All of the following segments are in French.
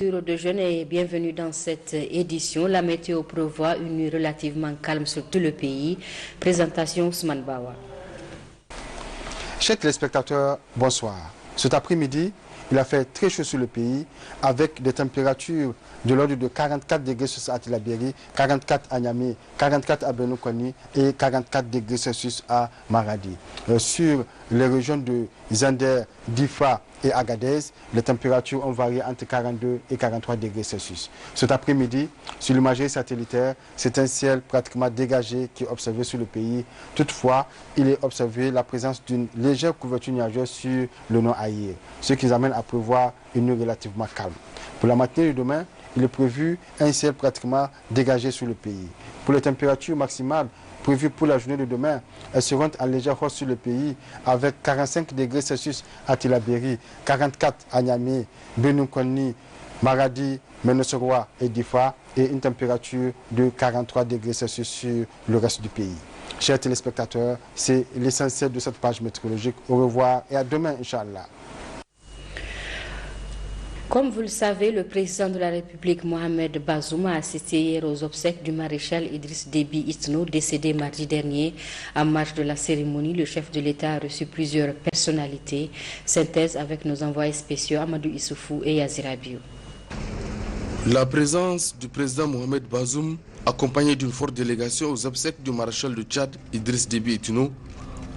De jeunes et bienvenue dans cette édition. La météo prévoit une nuit relativement calme sur tout le pays. Présentation Ousmane Bawa. Chers téléspectateurs, bonsoir. Cet après-midi, il a fait très chaud sur le pays avec des températures de l'ordre de 44 degrés Celsius à Tillabéri, 44 à Niamey, 44 à Benokoni et 44 degrés Celsius à Maradi. Sur les régions de Zander, Difa et Agadez, les températures ont varié entre 42 et 43 degrés Celsius. Cet après-midi, sur l'imagerie satellitaire, c'est un ciel pratiquement dégagé qui est observé sur le pays. Toutefois, il est observé la présence d'une légère couverture nuageuse sur le nord Aïr, ce qui nous amène à prévoir une nuit relativement calme. Pour la matinée de demain, il est prévu un ciel pratiquement dégagé sur le pays. Pour les températures maximales prévues pour la journée de demain, elles seront en légère hausse sur le pays avec 45 degrés Celsius à Tillabéri, 44 à Niamey, Benukoni, Maradi, Menosoroa et Difa et une température de 43 degrés Celsius sur le reste du pays. Chers téléspectateurs, c'est l'essentiel de cette page météorologique. Au revoir et à demain, Inch'Allah. Comme vous le savez, le président de la République, Mohamed Bazoum, a assisté hier aux obsèques du maréchal Idriss Déby Itno, décédé mardi dernier. En marge de la cérémonie, le chef de l'État a reçu plusieurs personnalités. Synthèse avec nos envoyés spéciaux Amadou Issoufou et Yazir Abiou. La présence du président Mohamed Bazoum, accompagné d'une forte délégation aux obsèques du maréchal de Tchad, Idriss Déby Itno,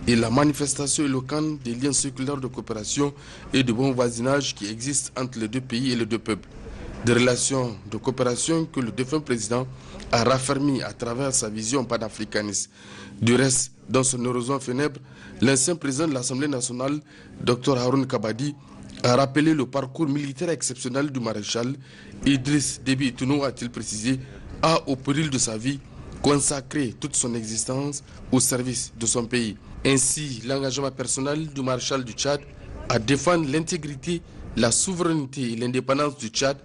et la manifestation éloquente des liens séculaires de coopération et de bon voisinage qui existent entre les deux pays et les deux peuples. Des relations de coopération que le défunt président a raffermies à travers sa vision panafricaniste. Du reste, dans son horizon funèbre, l'ancien président de l'Assemblée nationale, Dr Haroun Kabadi, a rappelé le parcours militaire exceptionnel du maréchal. Idriss Déby Itno, a-t-il précisé, a, au péril de sa vie, consacré toute son existence au service de son pays. Ainsi, l'engagement personnel du maréchal du Tchad à défendre l'intégrité, la souveraineté et l'indépendance du Tchad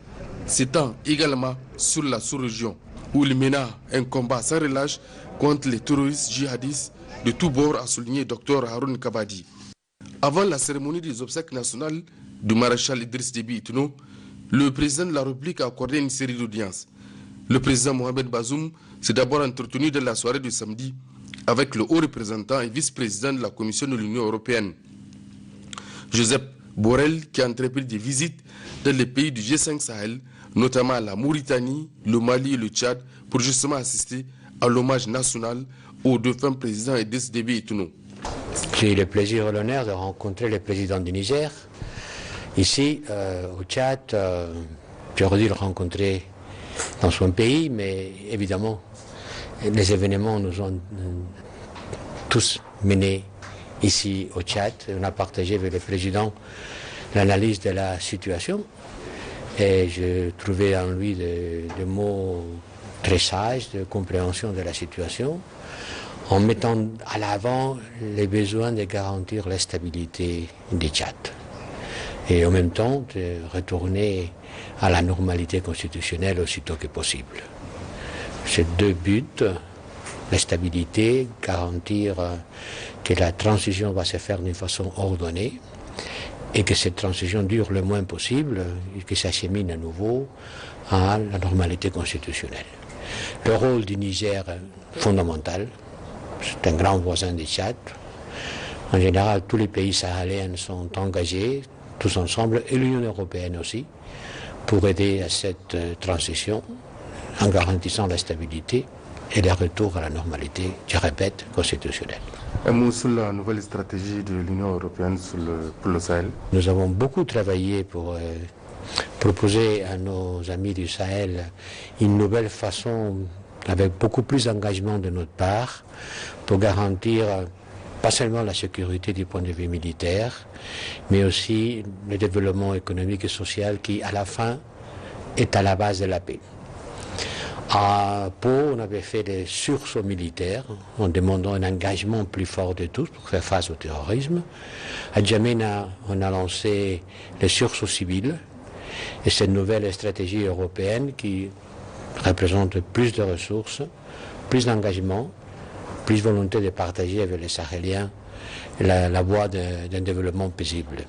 s'étend également sur la sous-région, où il mena un combat sans relâche contre les terroristes djihadistes de tous bords, a souligné Dr Haroun Kabadi. Avant la cérémonie des obsèques nationales du maréchal Idriss Déby Itno, le président de la République a accordé une série d'audiences. Le président Mohamed Bazoum s'est d'abord entretenu dans la soirée du samedi avec le haut représentant et vice-président de la Commission de l'Union européenne, Joseph Borrell, qui a entrepris des visites dans les pays du G5 Sahel, notamment la Mauritanie, le Mali et le Tchad, pour justement assister à l'hommage national au défunt président Idriss Déby Itno. J'ai eu le plaisir et l'honneur de rencontrer le président du Niger. Ici, au Tchad, j'aurais dû le rencontrer dans son pays, mais évidemment, les événements nous ont tous menés ici au Tchad. On a partagé avec le président l'analyse de la situation et je trouvais en lui des mots très sages de compréhension de la situation, en mettant à l'avant les besoins de garantir la stabilité du Tchad et en même temps de retourner à la normalité constitutionnelle aussitôt que possible. Ces deux buts, la stabilité, garantir que la transition va se faire d'une façon ordonnée et que cette transition dure le moins possible et que ça s'achemine à nouveau à la normalité constitutionnelle. Le rôle du Niger est fondamental. C'est un grand voisin du Tchad. En général, tous les pays sahéliens sont engagés, tous ensemble, et l'Union européenne aussi, pour aider à cette transition en garantissant la stabilité et le retour à la normalité, je répète, constitutionnelle. Un mot sur la nouvelle stratégie de l'Union européenne pour le Sahel. Nous avons beaucoup travaillé pour proposer à nos amis du Sahel une nouvelle façon, avec beaucoup plus d'engagement de notre part, pour garantir pas seulement la sécurité du point de vue militaire, mais aussi le développement économique et social qui, à la fin, est à la base de la paix. À Pau, on avait fait des sursauts militaires en demandant un engagement plus fort de tous pour faire face au terrorisme. À Djamena, on a lancé les sursauts civils et cette nouvelle stratégie européenne qui représente plus de ressources, plus d'engagement, plus volonté de partager avec les Sahéliens la voie d'un développement paisible.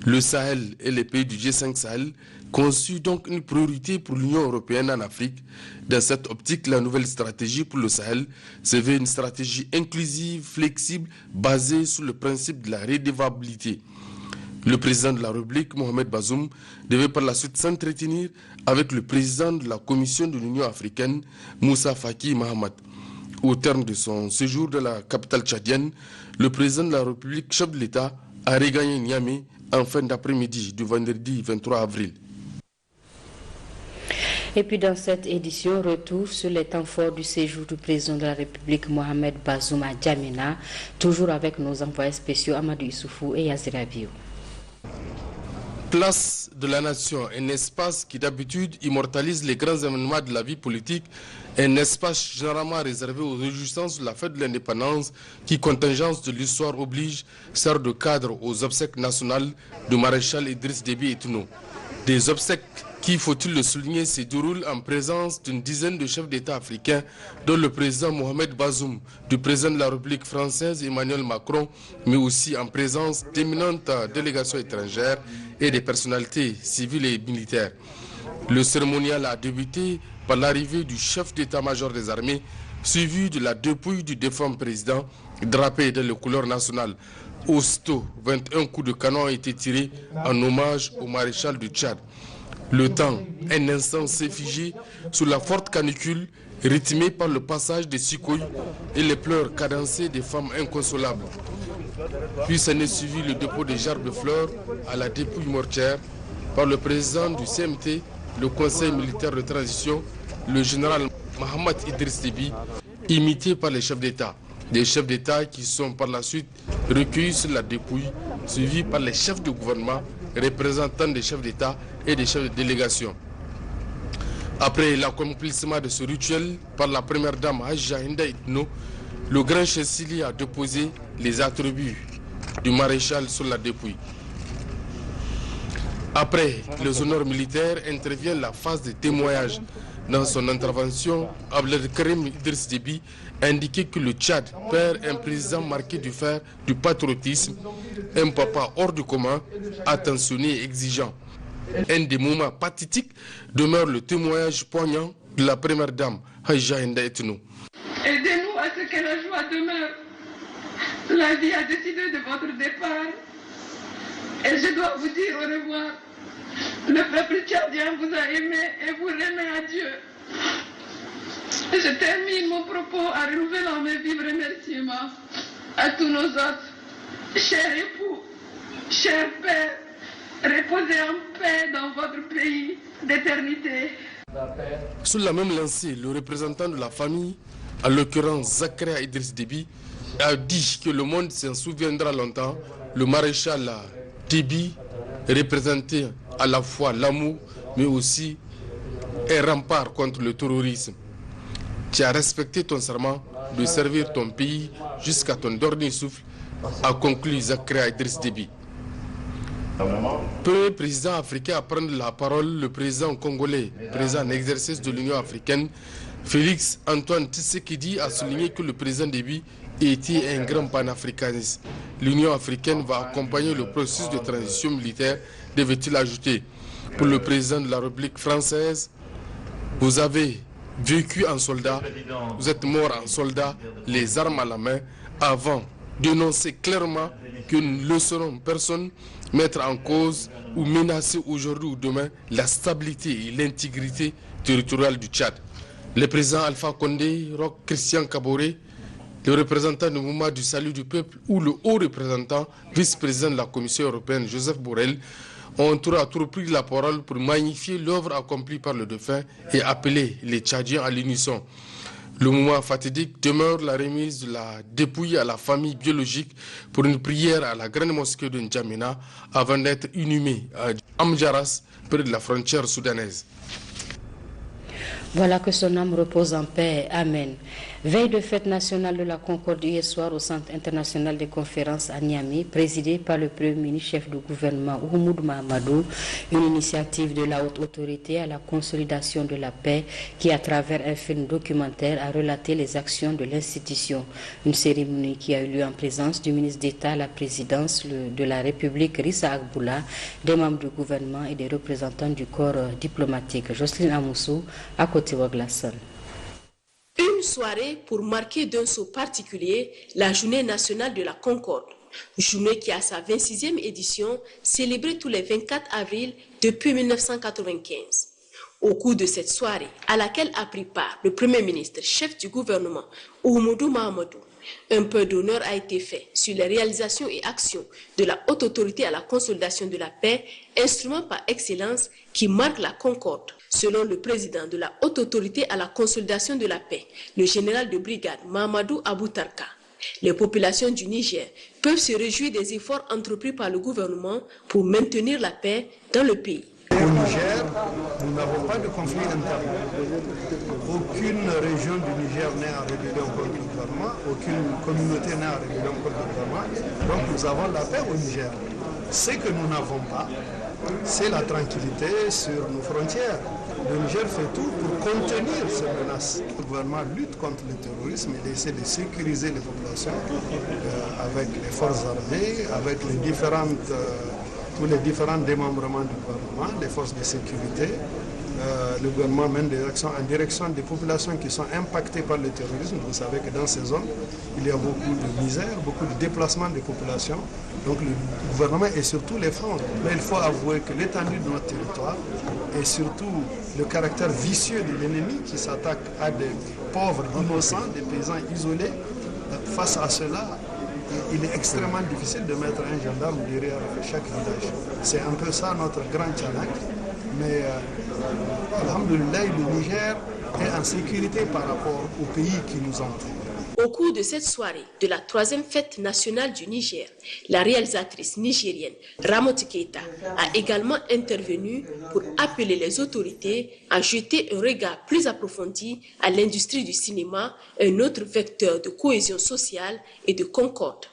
Le Sahel et les pays du G5 Sahel constituent donc une priorité pour l'Union européenne en Afrique. Dans cette optique, la nouvelle stratégie pour le Sahel se veut une stratégie inclusive, flexible, basée sur le principe de la redevabilité. Le président de la République, Mohamed Bazoum, devait par la suite s'entretenir avec le président de la Commission de l'Union africaine, Moussa Faki Mahamat. Au terme de son séjour dans la capitale tchadienne, le président de la République, chef de l'État, a regagné Niamey en fin d'après-midi du vendredi 23 avril. Et puis dans cette édition, retour sur les temps forts du séjour du président de la République Mohamed Bazoum à Djamena, toujours avec nos envoyés spéciaux Amadou Issoufou et Yazir Abiou. Place de la Nation, un espace qui d'habitude immortalise les grands événements de la vie politique, un espace généralement réservé aux réjouissances de la fête de l'indépendance qui, contingence de l'histoire oblige, sert de cadre aux obsèques nationales du maréchal Idriss Déby Itno. Des obsèques qui, faut-il le souligner, se déroulent en présence d'une dizaine de chefs d'État africains, dont le président Mohamed Bazoum, du président de la République française Emmanuel Macron, mais aussi en présence d'éminentes délégations étrangères et des personnalités civiles et militaires. Le cérémonial a débuté par l'arrivée du chef d'état-major des armées, suivi de la dépouille du défunt président, drapé dans les couleurs nationales. Aussitôt, 21 coups de canon ont été tirés en hommage au maréchal du Tchad. Le temps, un instant, s'est figé sous la forte canicule, rythmée par le passage des cicouilles et les pleurs cadencés des femmes inconsolables. Puis s'en est suivi le dépôt des gerbes de fleurs à la dépouille mortuaire par le président du CMT, le Conseil militaire de transition, le général Mohamed Idriss Déby, imité par les chefs d'État. Des chefs d'État qui sont par la suite recueillis sur la dépouille, suivis par les chefs de gouvernement, représentants des chefs d'État et des chefs de délégation. Après l'accomplissement de ce rituel par la première dame Hajja Hinda Itno, le grand chancelier a déposé les attributs du maréchal sur la dépouille. Après les honneurs militaires intervient la phase de témoignage. Dans son intervention, Abdelkarim Idriss Déby a indiqué que le Tchad perd un président marqué du fer du patriotisme, un papa hors du commun, attentionné et exigeant. Un des moments pathétiques demeure le témoignage poignant de la première dame, Hajja Hinda Itno. Aidez-nous à ce que la joie demeure. La vie a décidé de votre départ. Et je dois vous dire au revoir. Le peuple tchadien vous a aimé et vous l'aimez à Dieu. Je termine mon propos en renouvelant mes vifs remerciements à tous nos autres, chers époux, chers pères, reposez en paix dans votre pays d'éternité. Sous la même lancée, le représentant de la famille, en l'occurrence Zakaria Idriss Déby, a dit que le monde s'en souviendra longtemps. Le maréchal Déby représentait à la fois l'amour, mais aussi un rempart contre le terrorisme. Tu as respecté ton serment de servir ton pays jusqu'à ton dernier souffle, a conclu Zakaria Idriss Déby. Premier président africain à prendre la parole, le président congolais, président en exercice de l'Union africaine, Félix Antoine Tshisekedi, a souligné que le président Déby était un grand panafricaniste. L'Union africaine va accompagner le processus de transition militaire, devait-il ajouter. Pour le président de la République française, vous avez vécu en soldat, vous êtes mort en soldat, les armes à la main, avant d'énoncer clairement que nous ne laisserons personne mettre en cause ou menacer aujourd'hui ou demain la stabilité et l'intégrité territoriale du Tchad. Le président Alpha Condé, Roch Christian Kaboré, le représentant du mouvement du salut du peuple ou le haut représentant, vice-président de la Commission européenne, Joseph Borrell, ont tour à tour pris la parole pour magnifier l'œuvre accomplie par le défunt et appeler les Tchadiens à l'unisson. Le moment fatidique demeure la remise de la dépouille à la famille biologique pour une prière à la grande mosquée de N'Djamena avant d'être inhumé à Amjaras, près de la frontière soudanaise. Voilà, que son âme repose en paix. Amen. Veille de fête nationale de la Concorde hier soir au Centre international des conférences à Niamey, présidé par le Premier ministre chef du gouvernement Oumoudou Mahamadou, une initiative de la haute autorité à la consolidation de la paix qui, à travers un film documentaire, a relaté les actions de l'institution. Une cérémonie qui a eu lieu en présence du ministre d'État à la présidence de la République, Rissa Agboula, des membres du gouvernement et des représentants du corps diplomatique. Jocelyne Amoussou, à côté de Glasson. Une soirée pour marquer d'un saut particulier la Journée nationale de la Concorde, journée qui a sa 26e édition, célébrée tous les 24 avril depuis 1995. Au cours de cette soirée, à laquelle a pris part le Premier ministre, chef du gouvernement, Oumoudou Mahamadou, un peu d'honneur a été fait sur les réalisations et actions de la haute autorité à la consolidation de la paix, instrument par excellence qui marque la concorde. Selon le président de la haute autorité à la consolidation de la paix, le général de brigade Mahamadou Aboutarka, les populations du Niger peuvent se réjouir des efforts entrepris par le gouvernement pour maintenir la paix dans le pays. Au Niger, nous n'avons pas de conflit interne. Aucune région du Niger n'est en rébellion contre le gouvernement, aucune communauté n'est en rébellion contre le gouvernement. Donc nous avons la paix au Niger. Ce que nous n'avons pas, c'est la tranquillité sur nos frontières. Le Niger fait tout pour contenir ces menaces. Le gouvernement lutte contre le terrorisme et essaie de sécuriser les populations avec les forces armées, avec les tous les différents démembrements du gouvernement, les forces de sécurité. Le gouvernement mène des actions en direction des populations qui sont impactées par le terrorisme. Vous savez que dans ces zones, il y a beaucoup de misère, beaucoup de déplacements des populations. Donc le gouvernement est sur tous les fronts. Mais il faut avouer que l'étendue de notre territoire et surtout le caractère vicieux de l'ennemi qui s'attaque à des pauvres innocents, des paysans isolés, face à cela, il est extrêmement difficile de mettre un gendarme derrière chaque village. C'est un peu ça notre grand challenge. Mais alhamdoulilah, le Niger est en sécurité par rapport aux pays qui nous entourent. Au cours de cette soirée de la 3e fête nationale du Niger, la réalisatrice nigérienne Ramoti Keita a également intervenu pour appeler les autorités à jeter un regard plus approfondi à l'industrie du cinéma, un autre vecteur de cohésion sociale et de concorde.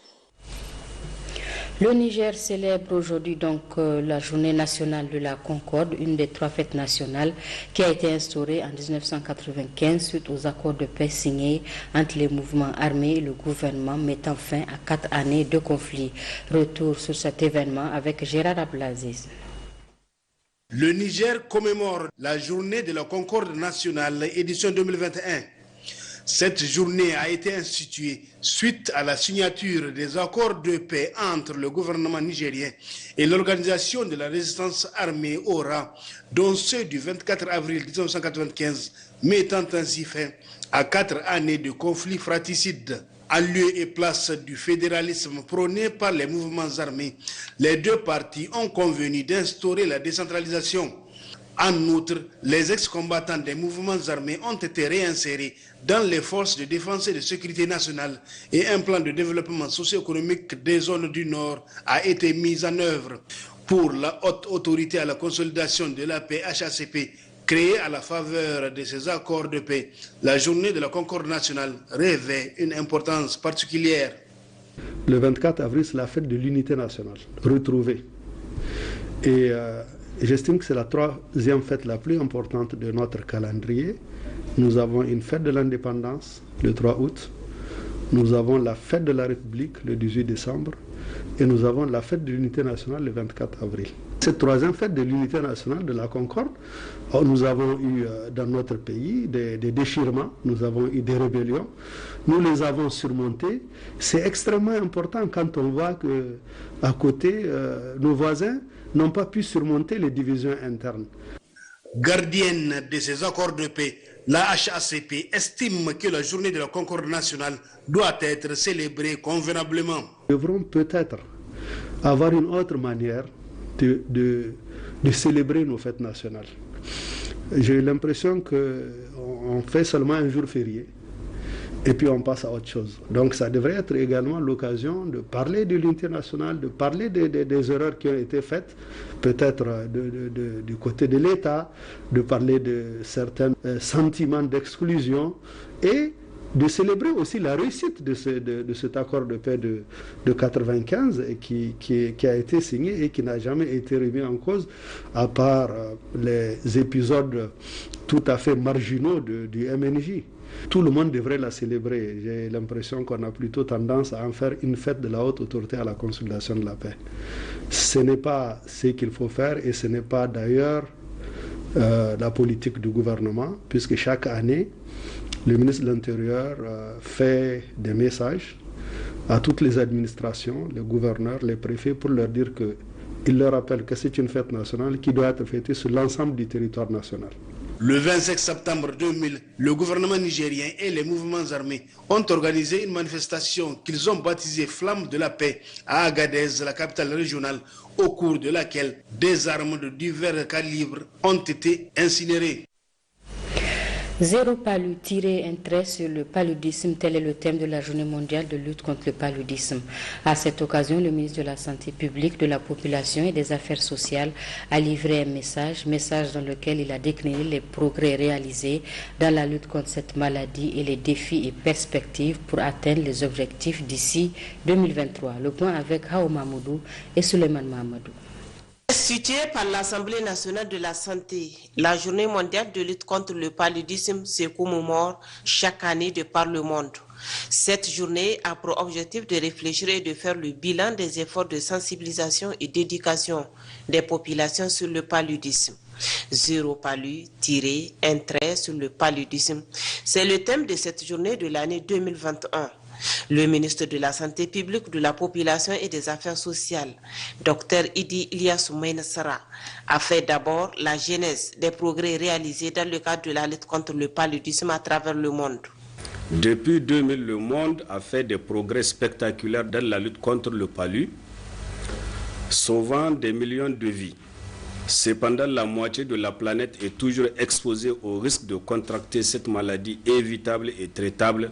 Le Niger célèbre aujourd'hui donc la journée nationale de la Concorde, une des 3 fêtes nationales qui a été instaurée en 1995 suite aux accords de paix signés entre les mouvements armés et le gouvernement, mettant fin à 4 années de conflit. Retour sur cet événement avec Gérard Ablaziz. Le Niger commémore la journée de la Concorde nationale édition 2021. Cette journée a été instituée suite à la signature des accords de paix entre le gouvernement nigérien et l'organisation de la résistance armée ORA, dont ceux du 24 avril 1995, mettant ainsi fin à 4 années de conflits fratricides. En lieu et place du fédéralisme prôné par les mouvements armés, les deux parties ont convenu d'instaurer la décentralisation. En outre, les ex-combattants des mouvements armés ont été réinsérés dans les forces de défense et de sécurité nationale et un plan de développement socio-économique des zones du Nord a été mis en œuvre. Pour la haute autorité à la consolidation de la paix HACP, créée à la faveur de ces accords de paix, la journée de la Concorde nationale revêt une importance particulière. Le 24 avril, c'est la fête de l'unité nationale, retrouvée. Et j'estime que c'est la 3e fête la plus importante de notre calendrier. Nous avons une fête de l'indépendance, le 3 août. Nous avons la fête de la République, le 18 décembre. Et nous avons la fête de l'unité nationale, le 24 avril. Cette 3e fête de l'unité nationale de la Concorde, nous avons eu dans notre pays des déchirements, nous avons eu des rébellions. Nous les avons surmontés. C'est extrêmement important quand on voit qu'à côté, nos voisins n'ont pas pu surmonter les divisions internes. Gardienne de ces accords de paix, la HACP estime que la journée de la Concorde nationale doit être célébrée convenablement. Nous devrons peut-être avoir une autre manière de célébrer nos fêtes nationales. J'ai l'impression qu'on fait seulement un jour férié et puis on passe à autre chose. Donc ça devrait être également l'occasion de parler de l'unité nationale, de parler des erreurs qui ont été faites, peut-être du côté de l'État, de parler de certains sentiments d'exclusion et de célébrer aussi la réussite de cet accord de paix de 1995 qui a été signé et qui n'a jamais été remis en cause, à part les épisodes tout à fait marginaux du MNJ. Tout le monde devrait la célébrer. J'ai l'impression qu'on a plutôt tendance à en faire une fête de la haute autorité à la consolidation de la paix. Ce n'est pas ce qu'il faut faire et ce n'est pas d'ailleurs la politique du gouvernement, puisque chaque année, le ministre de l'Intérieur fait des messages à toutes les administrations, les gouverneurs, les préfets, pour leur dire qu'il leur rappelle que c'est une fête nationale qui doit être fêtée sur l'ensemble du territoire national. Le 25 septembre 2000, le gouvernement nigérien et les mouvements armés ont organisé une manifestation qu'ils ont baptisée Flamme de la paix à Agadez, la capitale régionale, au cours de laquelle des armes de divers calibres ont été incinérées. Zéro palu, tirer un trait sur le paludisme, tel est le thème de la journée mondiale de lutte contre le paludisme. À cette occasion, le ministre de la Santé publique, de la Population et des Affaires sociales a livré un message dans lequel il a décliné les progrès réalisés dans la lutte contre cette maladie et les défis et perspectives pour atteindre les objectifs d'ici 2023. Le point avec Hao Mahmoudou et Suleiman Mahamadou. Instituée par l'Assemblée nationale de la santé, la journée mondiale de lutte contre le paludisme se commémore chaque année de par le monde. Cette journée a pour objectif de réfléchir et de faire le bilan des efforts de sensibilisation et d'éducation des populations sur le paludisme. Zéro palu, tirer un trait sur le paludisme. C'est le thème de cette journée de l'année 2021. Le ministre de la Santé publique, de la Population et des Affaires sociales, Dr Idi Ilyas Soumaïna Sara, a fait d'abord la genèse des progrès réalisés dans le cadre de la lutte contre le paludisme à travers le monde. Depuis 2000, le monde a fait des progrès spectaculaires dans la lutte contre le palud, sauvant des millions de vies. Cependant, la moitié de la planète est toujours exposée au risque de contracter cette maladie évitable et traitable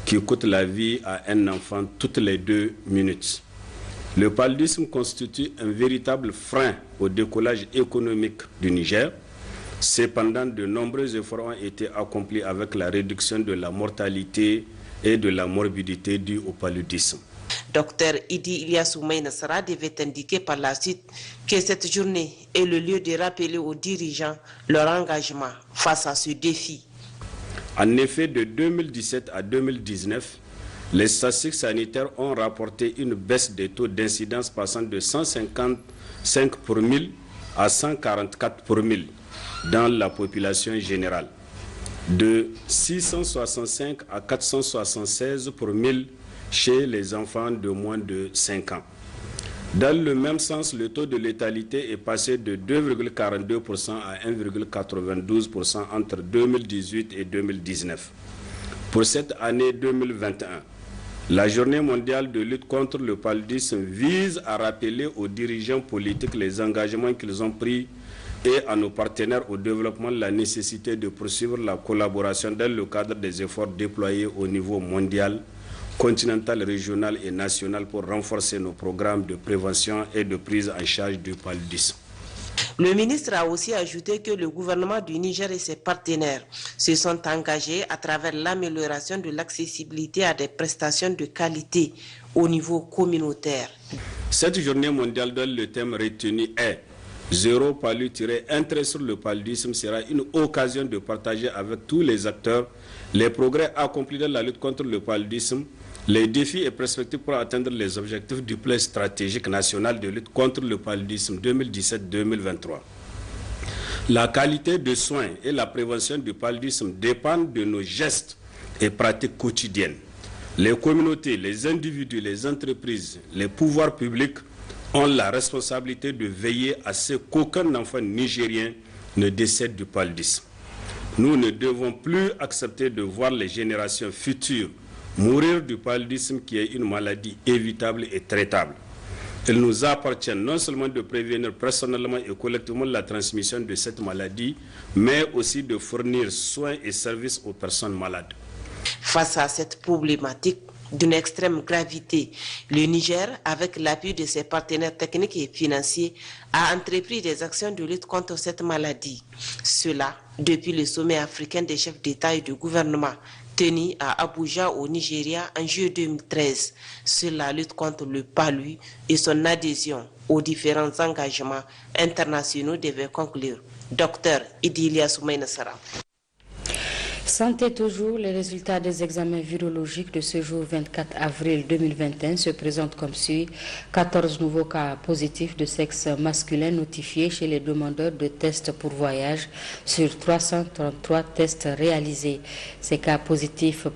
qui coûte la vie à un enfant toutes les 2 minutes. Le paludisme constitue un véritable frein au décollage économique du Niger. Cependant, de nombreux efforts ont été accomplis avec la réduction de la mortalité et de la morbidité due au paludisme. Dr Idi Ilyas Soumaïna Sara devait indiquer par la suite que cette journée est le lieu de rappeler aux dirigeants leur engagement face à ce défi. En effet, de 2017 à 2019, les statistiques sanitaires ont rapporté une baisse des taux d'incidence passant de 155 pour 1000 à 144 pour 1000 dans la population générale, de 665 à 476 pour 1000 chez les enfants de moins de 5 ans. Dans le même sens, le taux de létalité est passé de 2,42% à 1,92% entre 2018 et 2019. Pour cette année 2021, la journée mondiale de lutte contre le paludisme vise à rappeler aux dirigeants politiques les engagements qu'ils ont pris et à nos partenaires au développement la nécessité de poursuivre la collaboration dans le cadre des efforts déployés au niveau mondial, continental, régional et national pour renforcer nos programmes de prévention et de prise en charge du paludisme. Le ministre a aussi ajouté que le gouvernement du Niger et ses partenaires se sont engagés à travers l'amélioration de l'accessibilité à des prestations de qualité au niveau communautaire. Cette journée mondiale dont le thème retenu est Zéro palu, un trait sur le paludisme sera une occasion de partager avec tous les acteurs les progrès accomplis dans la lutte contre le paludisme, les défis et perspectives pour atteindre les objectifs du plan stratégique national de lutte contre le paludisme 2017-2023. La qualité de soins et la prévention du paludisme dépendent de nos gestes et pratiques quotidiennes. Les communautés, les individus, les entreprises, les pouvoirs publics ont la responsabilité de veiller à ce qu'aucun enfant nigérien ne décède du paludisme. Nous ne devons plus accepter de voir les générations futures mourir du paludisme qui est une maladie évitable et traitable. Il nous appartient non seulement de prévenir personnellement et collectivement la transmission de cette maladie, mais aussi de fournir soins et services aux personnes malades. Face à cette problématique d'une extrême gravité, le Niger, avec l'appui de ses partenaires techniques et financiers, a entrepris des actions de lutte contre cette maladie. Cela depuis le sommet africain des chefs d'État et de gouvernement tenu à Abuja au Nigeria en juillet 2013 sur la lutte contre le palu et son adhésion aux différents engagements internationaux devait conclure. Docteur Idilia Soumaïna Sara. Santé toujours, les résultats des examens virologiques de ce jour 24 avril 2021 se présentent comme suit. 14 nouveaux cas positifs de sexe masculin notifiés chez les demandeurs de tests pour voyage sur 333 tests réalisés. Ces cas positifs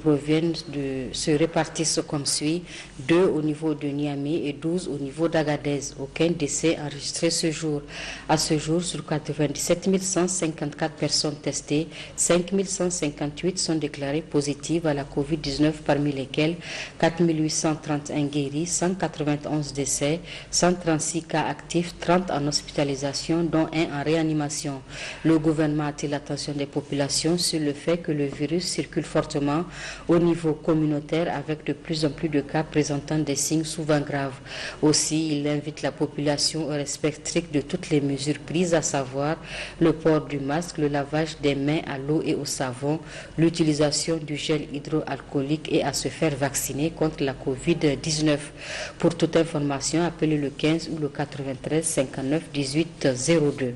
se répartissent comme suit. 2 au niveau de Niamey et 12 au niveau d'Agadez. Aucun décès enregistré ce jour. À ce jour, sur 97 154 personnes testées, 5 158 sont déclarées positives à la COVID-19, parmi lesquelles 4 831 guéris, 191 décès, 136 cas actifs, 30 en hospitalisation, dont 1 en réanimation. Le gouvernement attire l'attention des populations sur le fait que le virus circule fortement au niveau communautaire avec de plus en plus de cas présentant des signes souvent graves. Aussi, il invite la population au respect strict de toutes les mesures prises, à savoir le port du masque, le lavage des mains à l'eau et au savon, l'utilisation du gel hydroalcoolique et à se faire vacciner contre la COVID-19. Pour toute information, appelez le 15 ou le 93 59 18 02.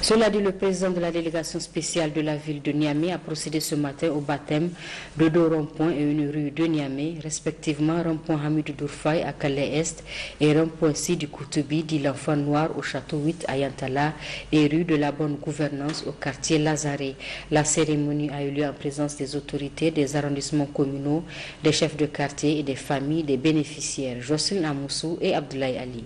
Cela dit, le président de la délégation spéciale de la ville de Niamey a procédé ce matin au baptême de 2 ronds-points et une rue de Niamey, respectivement rond-point Hamidou Dourfaï à Calais-Est et rond-point Sidi Koutoubi, dit l'enfant noir au château 8 à Yantala et rue de la bonne gouvernance au quartier Lazare. La cérémonie a eu lieu en présence des autorités, des arrondissements communaux, des chefs de quartier et des familles des bénéficiaires, Jocelyne Amoussou et Abdoulaye Ali.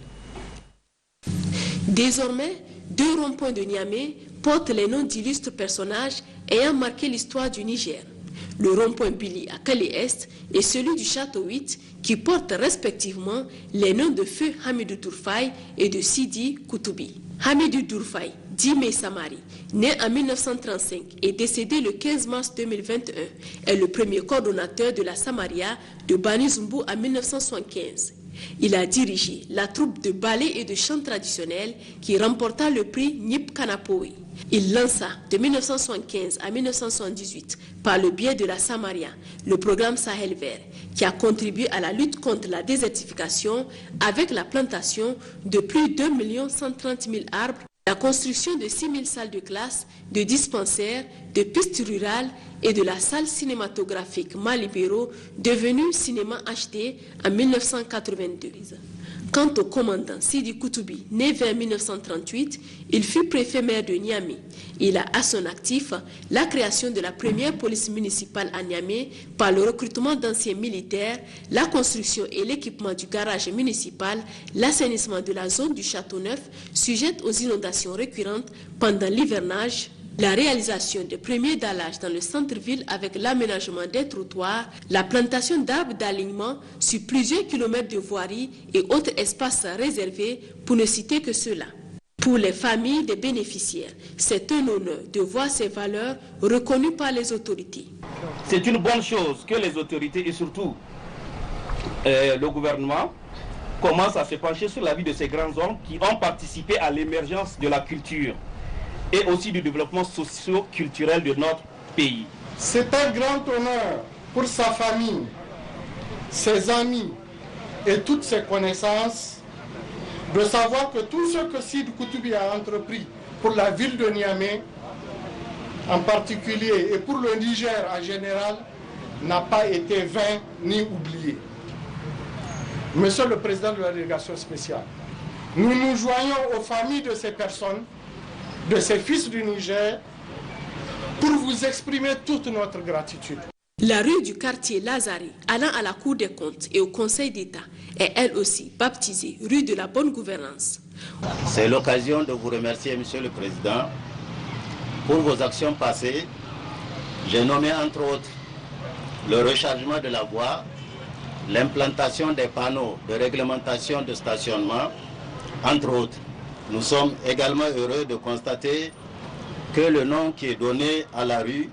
Désormais, 2 ronds-points de Niamey portent les noms d'illustres personnages ayant marqué l'histoire du Niger. Le rond-point Billy à Calais-Est et celui du Château 8 qui portent respectivement les noms de feu Hamidou Dourfaï et de Sidi Koutoubi. Hamidou Dourfaï, dit May Samari, né en 1935 et décédé le 15 mars 2021, est le premier coordonnateur de la Samaria de Bani Zumbu en 1975. Il a dirigé la troupe de ballet et de chant traditionnels qui remporta le prix Nip Kanapoui. Il lança de 1975 à 1978, par le biais de la Samaria, le programme Sahel Vert, qui a contribué à la lutte contre la désertification avec la plantation de plus de 2 130 000 arbres, la construction de 6 000 salles de classe, de dispensaires, de pistes rurales et de la salle cinématographique Malibéro, devenue Cinéma HD en 1982. Quant au commandant Sidi Koutoubi, né vers 1938, il fut préfet-maire de Niamey. Il a à son actif la création de la première police municipale à Niamey par le recrutement d'anciens militaires, la construction et l'équipement du garage municipal, l'assainissement de la zone du Château Neuf, sujette aux inondations récurrentes pendant l'hivernage, la réalisation des premiers dallages dans le centre-ville avec l'aménagement des trottoirs, la plantation d'arbres d'alignement sur plusieurs kilomètres de voiries et autres espaces réservés, pour ne citer que cela. Pour les familles des bénéficiaires, c'est un honneur de voir ces valeurs reconnues par les autorités. C'est une bonne chose que les autorités et surtout le gouvernement commencent à se pencher sur la vie de ces grands hommes qui ont participé à l'émergence de la culture et aussi du développement socio-culturel de notre pays. C'est un grand honneur pour sa famille, ses amis et toutes ses connaissances de savoir que tout ce que Sidi Koutoubi a entrepris pour la ville de Niamey en particulier et pour le Niger en général n'a pas été vain ni oublié. Monsieur le Président de la délégation spéciale, nous nous joignons aux familles de ces personnes, de ces fils du Niger, pour vous exprimer toute notre gratitude. La rue du quartier Lazare, allant à la Cour des comptes et au Conseil d'État, est elle aussi baptisée rue de la bonne gouvernance. C'est l'occasion de vous remercier, Monsieur le Président, pour vos actions passées. J'ai nommé entre autres le rechargement de la voie, l'implantation des panneaux de réglementation de stationnement, entre autres. Nous sommes également heureux de constater que le nom qui est donné à la rue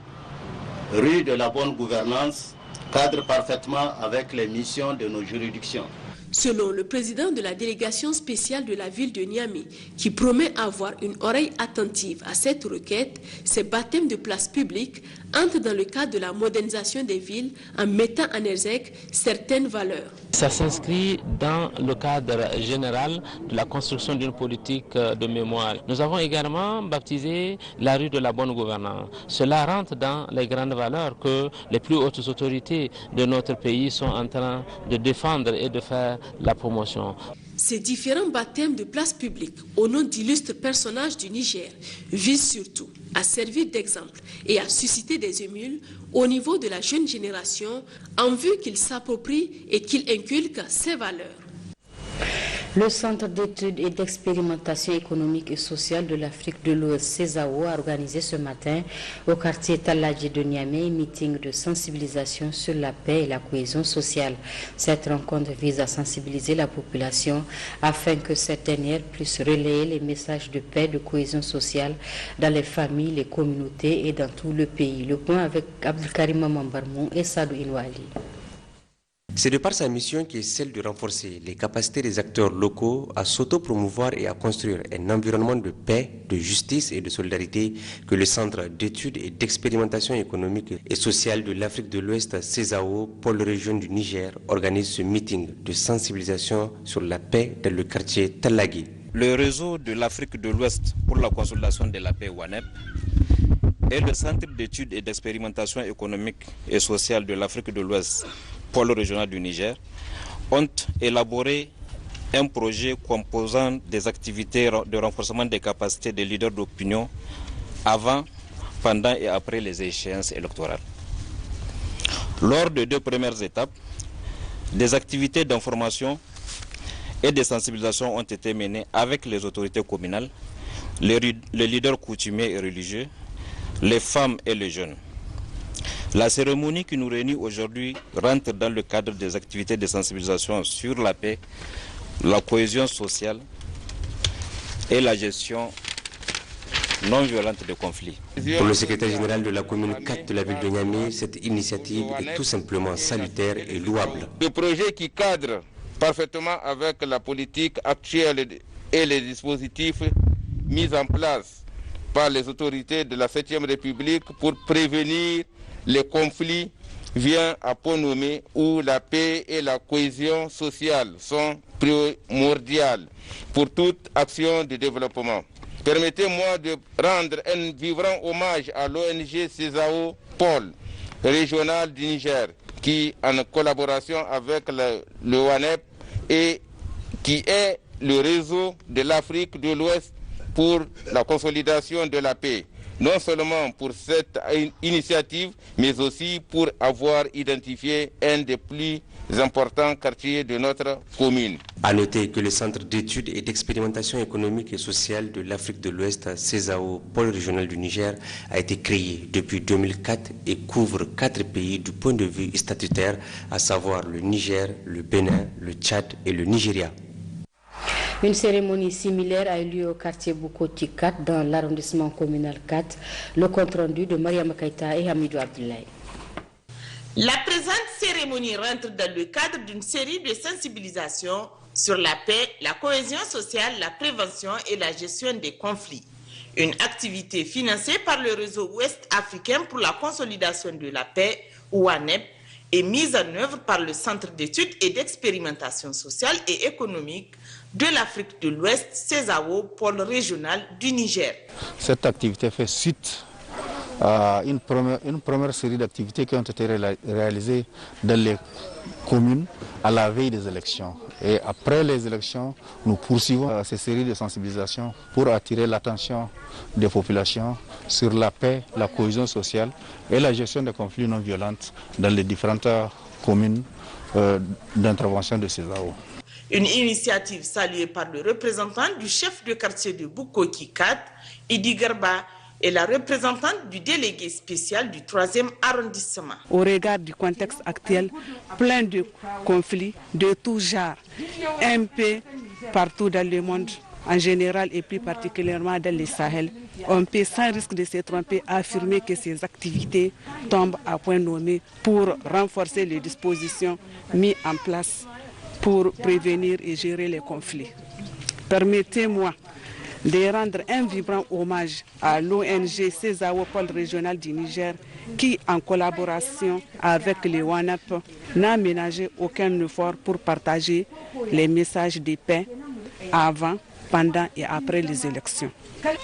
rue de la bonne gouvernance, cadre parfaitement avec les missions de nos juridictions. Selon le président de la délégation spéciale de la ville de Niamey, qui promet avoir une oreille attentive à cette requête, ces baptêmes de place publique entrent dans le cadre de la modernisation des villes en mettant en exergue certaines valeurs. Ça s'inscrit dans le cadre général de la construction d'une politique de mémoire. Nous avons également baptisé la rue de la bonne gouvernance. Cela rentre dans les grandes valeurs que les plus hautes autorités de notre pays sont en train de défendre et de faire la promotion. Ces différents baptêmes de place publique au nom d'illustres personnages du Niger visent surtout à servir d'exemple et à susciter des émules au niveau de la jeune génération en vue qu'ils s'approprient et qu'ils inculquent ces valeurs. Le Centre d'études et d'expérimentation économique et sociale de l'Afrique de l'Ouest, CESAO, a organisé ce matin au quartier Taladji de Niamey un meeting de sensibilisation sur la paix et la cohésion sociale. Cette rencontre vise à sensibiliser la population afin que cette dernière puisse relayer les messages de paix et de cohésion sociale dans les familles, les communautés et dans tout le pays. Le point avec Abdelkarim Mambarmou et Sadou Inouali. C'est de par sa mission qui est celle de renforcer les capacités des acteurs locaux à s'auto-promouvoir et à construire un environnement de paix, de justice et de solidarité que le Centre d'études et d'expérimentation économique et sociale de l'Afrique de l'Ouest, CESAO, pôle région du Niger, organise ce meeting de sensibilisation sur la paix dans le quartier Talagui. Le réseau de l'Afrique de l'Ouest pour la consolidation de la paix WANEP et le Centre d'études et d'expérimentation économique et sociale de l'Afrique de l'Ouest, pôle régional du Niger, ont élaboré un projet composant des activités de renforcement des capacités des leaders d'opinion avant, pendant et après les échéances électorales. Lors des 2 premières étapes, des activités d'information et de sensibilisation ont été menées avec les autorités communales, les leaders coutumiers et religieux, les femmes et les jeunes. La cérémonie qui nous réunit aujourd'hui rentre dans le cadre des activités de sensibilisation sur la paix, la cohésion sociale et la gestion non violente des conflits. Pour le secrétaire général de la commune 4 de la ville de Niamey, cette initiative est tout simplement salutaire et louable. Le projet qui cadre parfaitement avec la politique actuelle et les dispositifs mis en place par les autorités de la 7e République pour prévenir les conflits vient à point nommé où la paix et la cohésion sociale sont primordiales pour toute action de développement. Permettez-moi de rendre un vibrant hommage à l'ONG CESAO pôle régional du Niger qui, en collaboration avec le WANEP, et qui est le réseau de l'Afrique de l'Ouest pour la consolidation de la paix. Non seulement pour cette initiative, mais aussi pour avoir identifié un des plus importants quartiers de notre commune. A noter que le Centre d'études et d'expérimentation économique et sociale de l'Afrique de l'Ouest, CESAO, pôle régional du Niger, a été créé depuis 2004 et couvre 4 pays du point de vue statutaire, à savoir le Niger, le Bénin, le Tchad et le Nigeria. Une cérémonie similaire a eu lieu au quartier Bukoti 4 dans l'arrondissement communal 4. Le compte rendu de Mariam Kaita et Hamidou Abdoulaye. La présente cérémonie rentre dans le cadre d'une série de sensibilisations sur la paix, la cohésion sociale, la prévention et la gestion des conflits. Une activité financée par le réseau ouest africain pour la consolidation de la paix, WANEP, est mise en œuvre par le Centre d'études et d'expérimentation sociale et économique de l'Afrique de l'Ouest, CESAO, pôle régional du Niger. Cette activité fait suite à une première série d'activités qui ont été réalisées dans les communes à la veille des élections. Et après les élections, nous poursuivons ces séries de sensibilisation pour attirer l'attention des populations sur la paix, la cohésion sociale et la gestion des conflits non violents dans les différentes communes d'intervention de CESAO. Une initiative saluée par le représentant du chef de quartier de Bukoki 4, Idi Garba, et la représentante du délégué spécial du 3e arrondissement. Au regard du contexte actuel, plein de conflits de tout genre, un peu partout dans le monde en général et plus particulièrement dans le Sahel, on peut sans risque de se tromper affirmer que ces activités tombent à point nommé pour renforcer les dispositions mises en place pour prévenir et gérer les conflits. Permettez-moi de rendre un vibrant hommage à l'ONG CESAO Pôle régional du Niger qui, en collaboration avec les WANEP, n'a ménagé aucun effort pour partager les messages de paix avant, pendant et après les élections.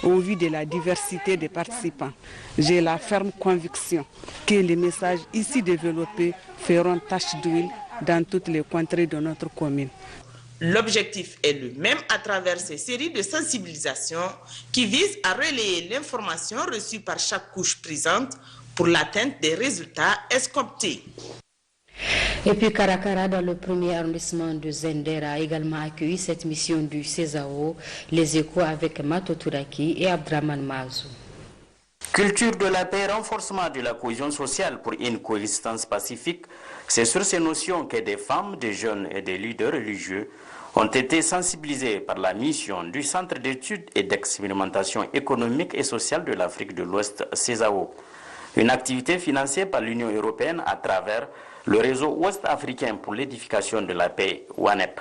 Au vu de la diversité des participants, j'ai la ferme conviction que les messages ici développés feront tache d'huile dans toutes les contrées de notre commune. L'objectif est le même à travers ces séries de sensibilisation qui visent à relayer l'information reçue par chaque couche présente pour l'atteinte des résultats escomptés. Et puis Karakara, dans le premier arrondissement de Zender, a également accueilli cette mission du CESAO, les échos avec Mato Touraki et Abdraman Mazou. Culture de la paix, renforcement de la cohésion sociale pour une coexistence pacifique, c'est sur ces notions que des femmes, des jeunes et des leaders religieux ont été sensibilisés par la mission du Centre d'études et d'expérimentation économique et sociale de l'Afrique de l'Ouest, CESAO, une activité financée par l'Union européenne à travers le réseau ouest-africain pour l'édification de la paix, WANEP.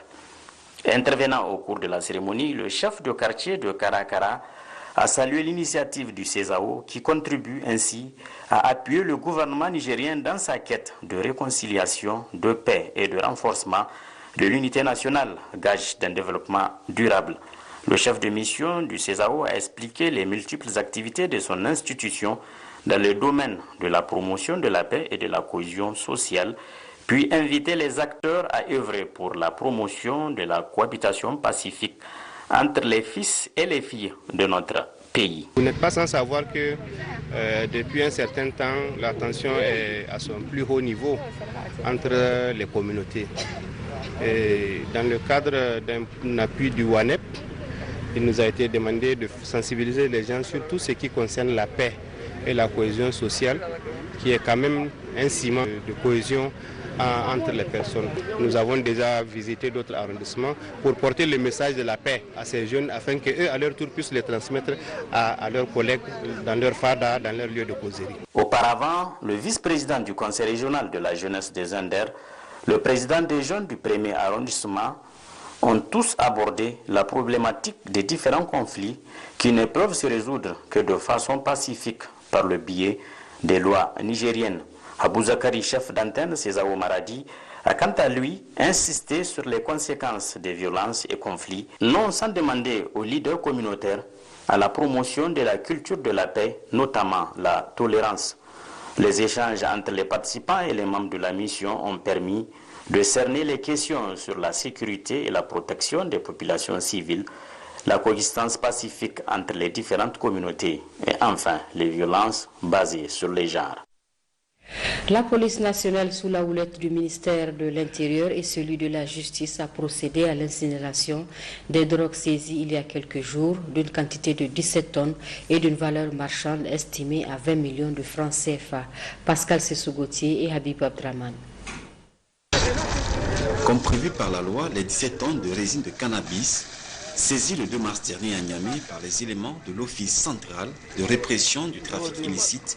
Intervenant au cours de la cérémonie, le chef de quartier de Karakara a salué l'initiative du CESAO qui contribue ainsi à appuyer le gouvernement nigérien dans sa quête de réconciliation, de paix et de renforcement de l'unité nationale, gage d'un développement durable. Le chef de mission du CESAO a expliqué les multiples activités de son institution dans le domaine de la promotion de la paix et de la cohésion sociale, puis invité les acteurs à œuvrer pour la promotion de la cohabitation pacifique entre les fils et les filles de notre pays. Vous n'êtes pas sans savoir que depuis un certain temps, la tension est à son plus haut niveau entre les communautés. Et dans le cadre d'un appui du WANEP, il nous a été demandé de sensibiliser les gens sur tout ce qui concerne la paix et la cohésion sociale, qui est quand même un ciment de cohésion entre les personnes. Nous avons déjà visité d'autres arrondissements pour porter le message de la paix à ces jeunes afin qu'eux, à leur tour, puissent les transmettre à leurs collègues dans leur fada, dans leur lieu de causerie. Auparavant, le vice-président du conseil régional de la jeunesse des Zender, le président des jeunes du premier arrondissement, ont tous abordé la problématique des différents conflits qui ne peuvent se résoudre que de façon pacifique par le biais des lois nigériennes. Abou Zakari, chef d'antenne CESAO Maradi, a quant à lui insisté sur les conséquences des violences et conflits, non sans demander aux leaders communautaires à la promotion de la culture de la paix, notamment la tolérance. Les échanges entre les participants et les membres de la mission ont permis de cerner les questions sur la sécurité et la protection des populations civiles, la coexistence pacifique entre les différentes communautés et enfin les violences basées sur les genres. La police nationale sous la houlette du ministère de l'Intérieur et celui de la Justice a procédé à l'incinération des drogues saisies il y a quelques jours d'une quantité de 17 tonnes et d'une valeur marchande estimée à 20 millions de francs CFA. Pascal Sessou-Gauthier et Habib Abdraman. Comme prévu par la loi, les 17 tonnes de résine de cannabis saisies le 2 mars dernier à Niamey par les éléments de l'Office central de répression du trafic illicite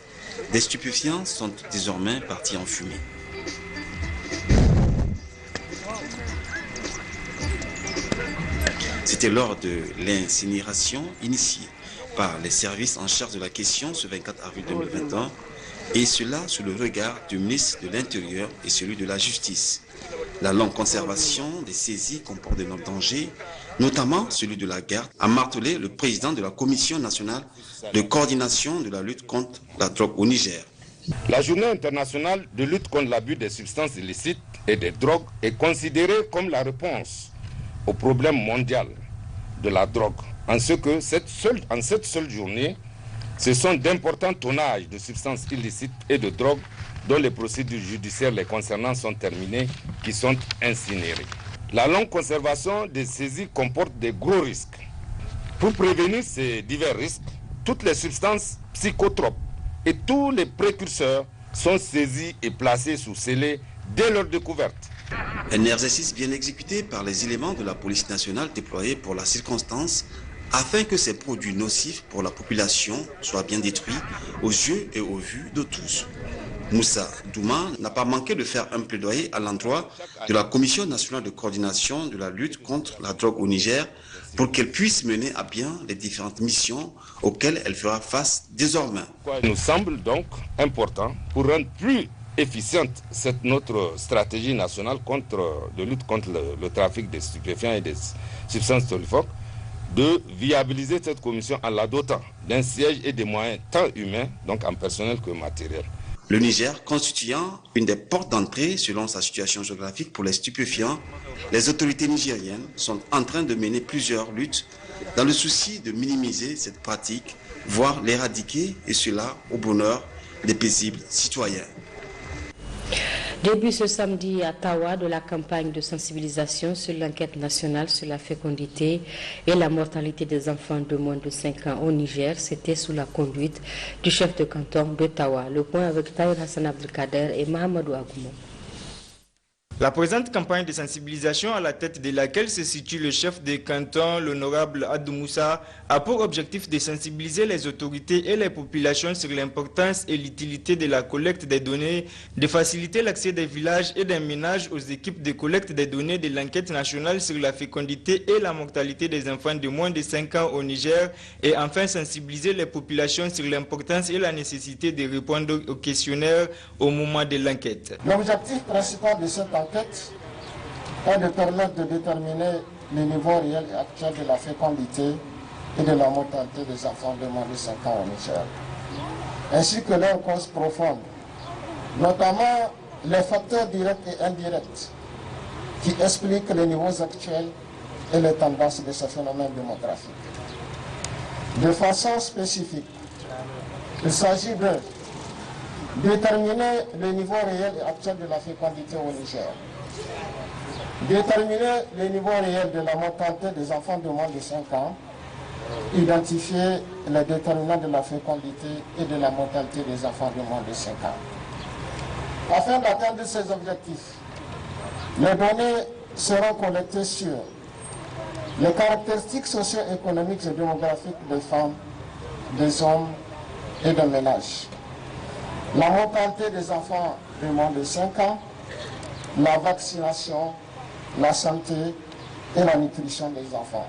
des stupéfiants sont désormais partis en fumée. C'était lors de l'incinération initiée par les services en charge de la question ce 24 avril 2021 et cela sous le regard du ministre de l'Intérieur et celui de la Justice. La longue conservation des saisies comporte d'énormes dangers, notamment celui de la garde, a martelé le président de la Commission nationale de coordination de la lutte contre la drogue au Niger. La journée internationale de lutte contre l'abus des substances illicites et des drogues est considérée comme la réponse au problème mondial de la drogue, en ce que en cette seule journée, ce sont d'importants tonnages de substances illicites et de drogues dont les procédures judiciaires les concernant sont terminées, qui sont incinérées. La longue conservation des saisies comporte des gros risques. Pour prévenir ces divers risques, toutes les substances psychotropes et tous les précurseurs sont saisis et placés sous scellé dès leur découverte. Un exercice bien exécuté par les éléments de la police nationale déployés pour la circonstance afin que ces produits nocifs pour la population soient bien détruits aux yeux et au vu de tous. Moussa Douma n'a pas manqué de faire un plaidoyer à l'endroit de la Commission nationale de coordination de la lutte contre la drogue au Niger pour qu'elle puisse mener à bien les différentes missions auxquelles elle fera face désormais. Il nous semble donc important pour rendre plus efficiente notre stratégie nationale de lutte contre le trafic des stupéfiants et des substances stupéfiantes, de viabiliser cette commission en la dotant d'un siège et des moyens tant humains, donc en personnel que matériel. Le Niger constituant une des portes d'entrée selon sa situation géographique pour les stupéfiants, les autorités nigériennes sont en train de mener plusieurs luttes dans le souci de minimiser cette pratique, voire l'éradiquer, et cela au bonheur des paisibles citoyens. Début ce samedi à Tawa de la campagne de sensibilisation sur l'enquête nationale sur la fécondité et la mortalité des enfants de moins de 5 ans au Niger. C'était sous la conduite du chef de canton de Tawa. Le point avec Tahir Hassan Abdelkader et Mahamadou Agoumou. La présente campagne de sensibilisation à la tête de laquelle se situe le chef de canton, l'honorable Adou Moussa, a pour objectif de sensibiliser les autorités et les populations sur l'importance et l'utilité de la collecte des données, de faciliter l'accès des villages et des ménages aux équipes de collecte des données de l'enquête nationale sur la fécondité et la mortalité des enfants de moins de 5 ans au Niger, et enfin sensibiliser les populations sur l'importance et la nécessité de répondre aux questionnaires au moment de l'enquête. L'objectif principal de cette enquête est de permettre de déterminer le niveau réel et actuel de la fécondité et de la mortalité des enfants de moins de 5 ans au Niger, ainsi que leurs causes profondes, notamment les facteurs directs et indirects qui expliquent les niveaux actuels et les tendances de ce phénomène démographique. De façon spécifique, il s'agit de déterminer le niveau réel et actuel de la fécondité au Niger. Déterminer le niveau réel de la mortalité des enfants de moins de 5 ans. Identifier les déterminants de la fécondité et de la mortalité des enfants de moins de 5 ans. Afin d'atteindre ces objectifs, les données seront collectées sur les caractéristiques socio-économiques et démographiques des femmes, des hommes et des ménages, la mortalité des enfants de moins de 5 ans, la vaccination, la santé et la nutrition des enfants,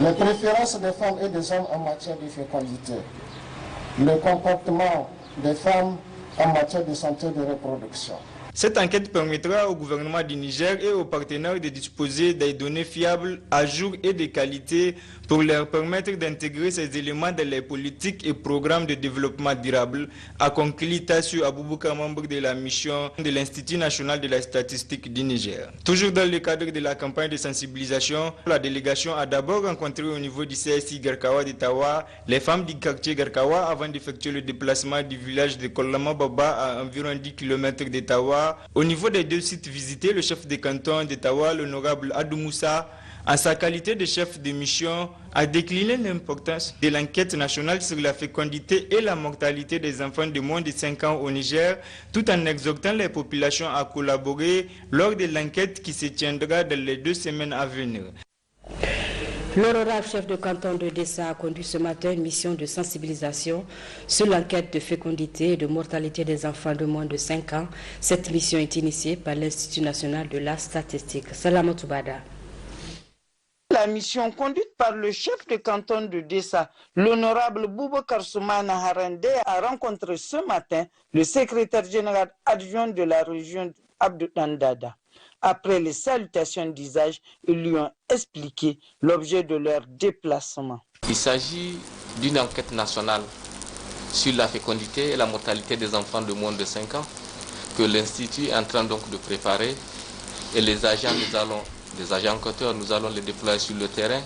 les préférences des femmes et des hommes en matière de fécondité, le comportement des femmes en matière de santé de reproduction. Cette enquête permettra au gouvernement du Niger et aux partenaires de disposer des données fiables, à jour et de qualité pour leur permettre d'intégrer ces éléments dans les politiques et programmes de développement durable, a conclu Tassou Aboubouka, membre de la mission de l'Institut national de la statistique du Niger. Toujours dans le cadre de la campagne de sensibilisation, la délégation a d'abord rencontré au niveau du CSI Garkawa de Tawa les femmes du quartier Garkawa avant d'effectuer le déplacement du village de Kolama Baba à environ 10 km de Tawa. Au niveau des 2 sites visités, le chef de canton de Tawa, l'honorable Adou Moussa, en sa qualité de chef de mission, a décliné l'importance de l'enquête nationale sur la fécondité et la mortalité des enfants de moins de 5 ans au Niger, tout en exhortant les populations à collaborer lors de l'enquête qui se tiendra dans les 2 semaines à venir. L'honorable chef de canton de Dessa a conduit ce matin une mission de sensibilisation sur l'enquête de fécondité et de mortalité des enfants de moins de 5 ans. Cette mission est initiée par l'Institut national de la statistique. Salamatou Bada. La mission conduite par le chef de canton de Dessa, l'honorable Boubacar Soumana Harande, a rencontré ce matin le secrétaire général adjoint de la région Abdou Dandada. Après les salutations d'usage, ils lui ont expliqué l'objet de leur déplacement. Il s'agit d'une enquête nationale sur la fécondité et la mortalité des enfants de moins de 5 ans que l'Institut est en train donc de préparer, et les agents enquêteurs, nous allons les déployer sur le terrain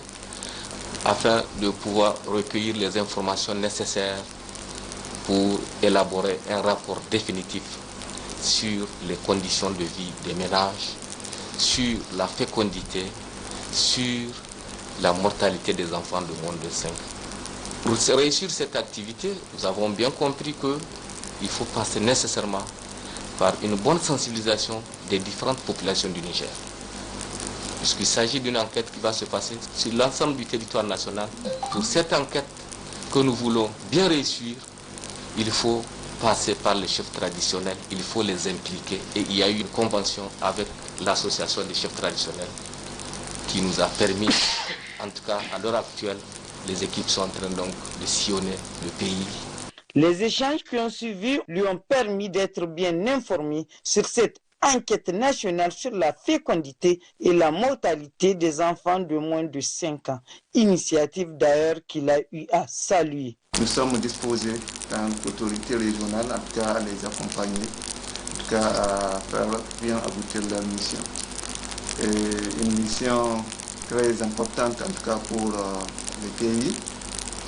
afin de pouvoir recueillir les informations nécessaires pour élaborer un rapport définitif sur les conditions de vie des ménages, sur la fécondité, sur la mortalité des enfants de moins de 5 ans. Pour réussir cette activité, nous avons bien compris qu'il faut passer nécessairement par une bonne sensibilisation des différentes populations du Niger. puisqu'il s'agit d'une enquête qui va se passer sur l'ensemble du territoire national. Pour cette enquête que nous voulons bien réussir, il faut passer par les chefs traditionnels, il faut les impliquer. Et il y a eu une convention avec l'association des chefs traditionnels qui nous a permis, en tout cas à l'heure actuelle, les équipes sont en train donc de sillonner le pays. Les échanges qui ont suivi lui ont permis d'être bien informé sur cette enquête nationale sur la fécondité et la mortalité des enfants de moins de 5 ans. Initiative d'ailleurs qu'il a eu à saluer. Nous sommes disposés, en autorité régionale, en tout cas à les accompagner, en tout cas à faire bien aboutir leur mission. Et une mission très importante, en tout cas pour le pays.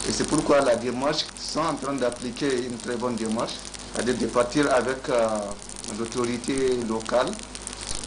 Et c'est pourquoi la démarche, sont en train d'appliquer une très bonne démarche, c'est-à-dire de partir avec l'autorité locale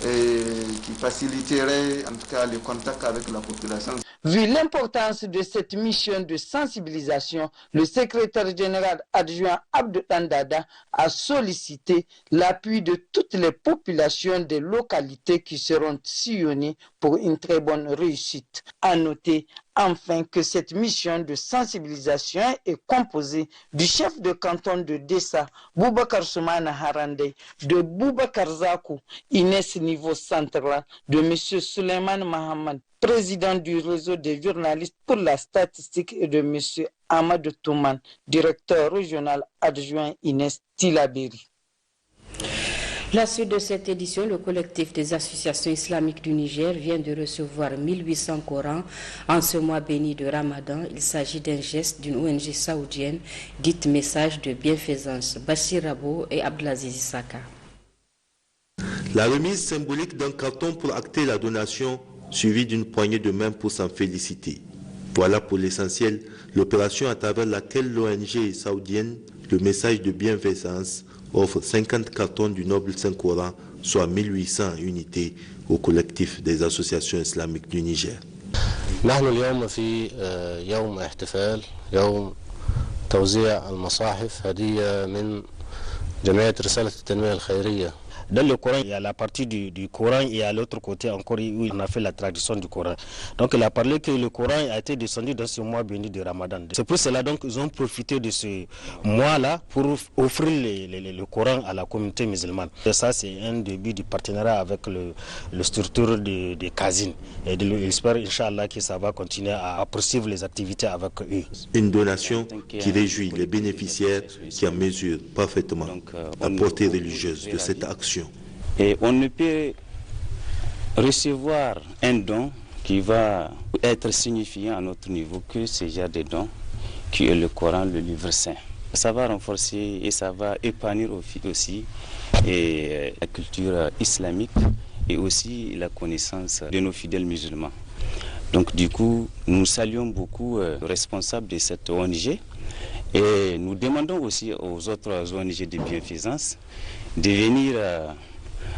et qui faciliterait en tout cas le contact avec la population. Vu l'importance de cette mission de sensibilisation, le secrétaire général adjoint Abdou Tandada a sollicité l'appui de toutes les populations des localités qui seront sillonnées pour une très bonne réussite. À noter enfin que cette mission de sensibilisation est composée du chef de canton de Dessa, Boubacar Soumana Harande, de Boubacar Zakou, Inès Niveau Central, de M. Suleiman Mahamad, président du réseau des journalistes pour la statistique, et de M. Ahmad Touman, directeur régional adjoint Inès Tilaberi. La suite de cette édition, le collectif des associations islamiques du Niger vient de recevoir 1800 Corans en ce mois béni de Ramadan. Il s'agit d'un geste d'une ONG saoudienne dite Message de bienfaisance. Bachir Rabo et Abdelaziz Issaka. La remise symbolique d'un carton pour acter la donation, suivie d'une poignée de main pour s'en féliciter. Voilà pour l'essentiel l'opération à travers laquelle l'ONG saoudienne, le Message de bienfaisance, offre 50 cartons du noble Saint-Coran, soit 1800 unités au collectif des associations islamiques du Niger. نحن اليوم في يوم احتفال يوم توزيع المصاحف هدية من جمعية رسالة التنمية الخيرية. Dans le Coran, il y a la partie du Coran et à l'autre côté encore où on a fait la traduction du Coran. Donc il a parlé que le Coran a été descendu dans ce mois béni de Ramadan. C'est pour cela donc ils ont profité de ce mois-là pour offrir le Coran à la communauté musulmane. Et ça c'est un début du partenariat avec le structure de Kazin. Et j'espère Inch'Allah que ça va continuer à poursuivre les activités avec eux. Une donation qui réjouit les bénéficiaires qui en mesurent parfaitement la portée religieuse de cette action. Et on ne peut recevoir un don qui va être signifiant à notre niveau que ce genre de don qui est le Coran, le livre saint. Ça va renforcer et ça va épanouir aussi la culture islamique et aussi la connaissance de nos fidèles musulmans. Donc du coup, nous saluons beaucoup les responsables de cette ONG et nous demandons aussi aux autres ONG de bienfaisance de venir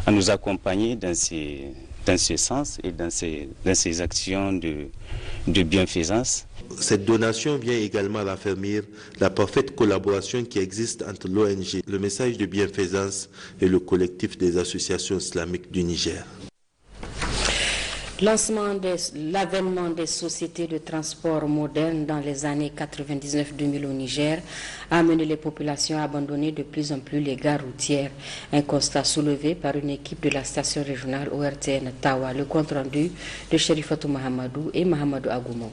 à nous accompagner dans ce sens et dans ces actions de bienfaisance. Cette donation vient également raffermir la parfaite collaboration qui existe entre l'ONG, le Message de bienfaisance et le collectif des associations islamiques du Niger. L'avènement des sociétés de transport modernes dans les années 99-2000 au Niger a amené les populations à abandonner de plus en plus les gares routières. Un constat soulevé par une équipe de la station régionale ORTN Tawa. Le compte rendu de Cherifatou Mahamadou et Mahamadou Agoumou.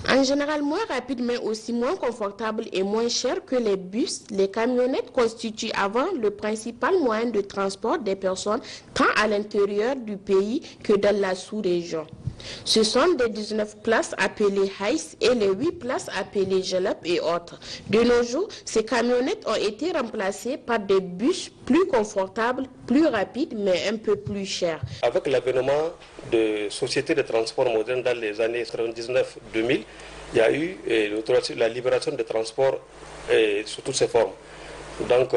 En général moins rapide mais aussi moins confortable et moins cher que les bus, les camionnettes constituent avant le principal moyen de transport des personnes tant à l'intérieur du pays que dans la sous-région. Ce sont des 19 places appelées Haïs et les 8 places appelées Jalap et autres. De nos jours, ces camionnettes ont été remplacées par des bus plus confortables, plus rapides mais un peu plus chers. Avec l'avènement de sociétés de transport modernes dans les années 99-2000, il y a eu la libération des transports sous toutes ses formes. Donc,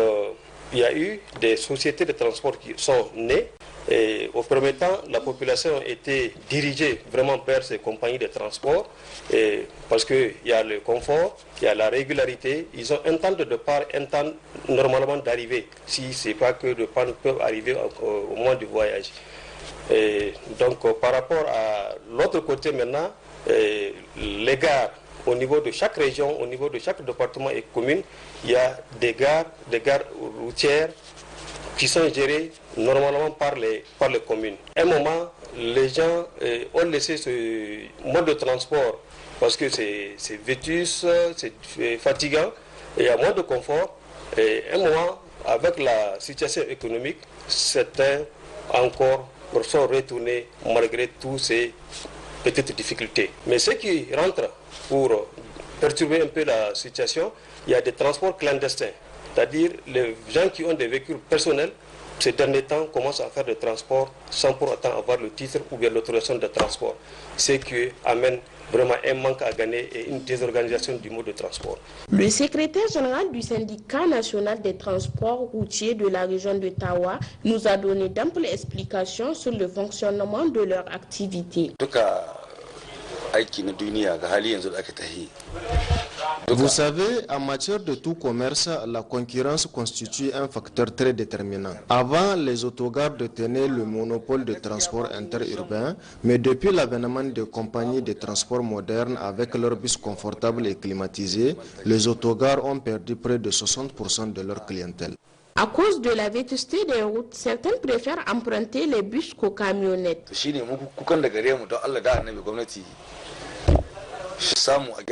il y a eu des sociétés de transport qui sont nées. Et au premier temps, la population était dirigée vraiment vers ces compagnies de transport parce qu'il y a le confort, il y a la régularité. Ils ont un temps de départ, un temps normalement d'arrivée, si ce n'est pas que de panne peuvent arriver au moment du voyage. Et donc par rapport à l'autre côté maintenant, les gares, au niveau de chaque région, au niveau de chaque département et commune, il y a des gares routières qui sont gérées normalement par les communes. À un moment, les gens ont laissé ce mode de transport parce que c'est vétus, c'est fatigant, et il y a moins de confort. Et à un moment, avec la situation économique, certains encore sont retournés malgré toutes ces petites difficultés. Mais ceux qui rentrent pour perturber un peu la situation, il y a des transports clandestins. C'est-à-dire les gens qui ont des véhicules personnels, ces derniers temps, commencent à faire des transports sans pour autant avoir le titre ou bien l'autorisation de transport. Ce qui amène vraiment un manque à gagner et une désorganisation du mode de transport. Le secrétaire général du syndicat national des transports routiers de la région de Tawa nous a donné d'amples explications sur le fonctionnement de leur activité. Vous savez, en matière de tout commerce, la concurrence constitue un facteur très déterminant. Avant, les autogares détenaient le monopole de transport interurbain, mais depuis l'avènement des compagnies de transport modernes avec leurs bus confortables et climatisés, les autogares ont perdu près de 60% de leur clientèle. À cause de la vétusté des routes, certains préfèrent emprunter les bus qu'aux camionnettes.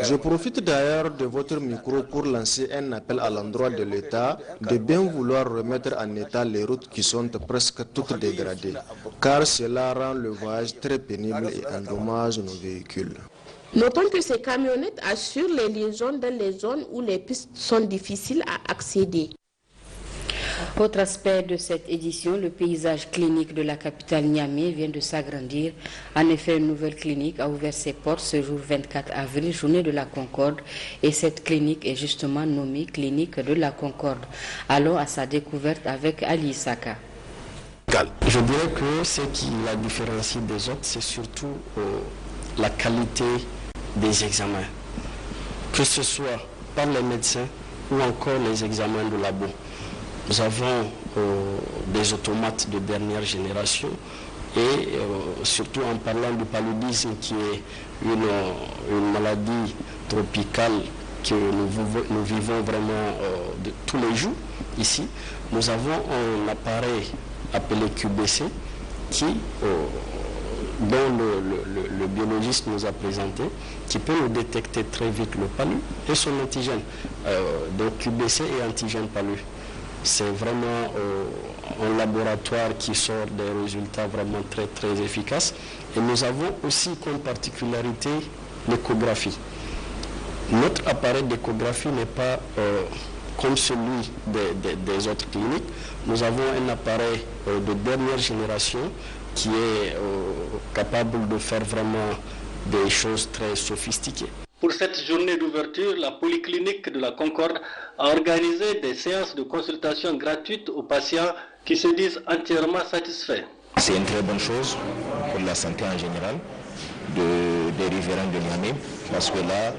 Je profite d'ailleurs de votre micro pour lancer un appel à l'endroit de l'État de bien vouloir remettre en état les routes qui sont presque toutes dégradées, car cela rend le voyage très pénible et endommage nos véhicules. Notons que ces camionnettes assurent les liaisons dans les zones où les pistes sont difficiles à accéder. Autre aspect de cette édition, le paysage clinique de la capitale Niamey vient de s'agrandir. En effet, une nouvelle clinique a ouvert ses portes ce jour 24 avril, journée de la Concorde, et cette clinique est justement nommée clinique de la Concorde. Allons à sa découverte avec Ali Saka. Je dirais que ce qui la différencie des autres, c'est surtout la qualité des examens, que ce soit par les médecins ou encore les examens de labo. Nous avons des automates de dernière génération et surtout en parlant du paludisme qui est une maladie tropicale que nous vivons vraiment de tous les jours ici, nous avons un appareil appelé QBC dont le biologiste nous a présenté, qui peut nous détecter très vite le palu et son antigène. Donc QBC et antigène palu. C'est vraiment un laboratoire qui sort des résultats vraiment très très efficaces. Et nous avons aussi comme particularité l'échographie. Notre appareil d'échographie n'est pas comme celui des autres cliniques. Nous avons un appareil de dernière génération qui est capable de faire vraiment des choses très sophistiquées. Pour cette journée d'ouverture, la Polyclinique de la Concorde a organisé des séances de consultation gratuites aux patients qui se disent entièrement satisfaits. C'est une très bonne chose pour la santé en général des riverains de Niamey, parce que là,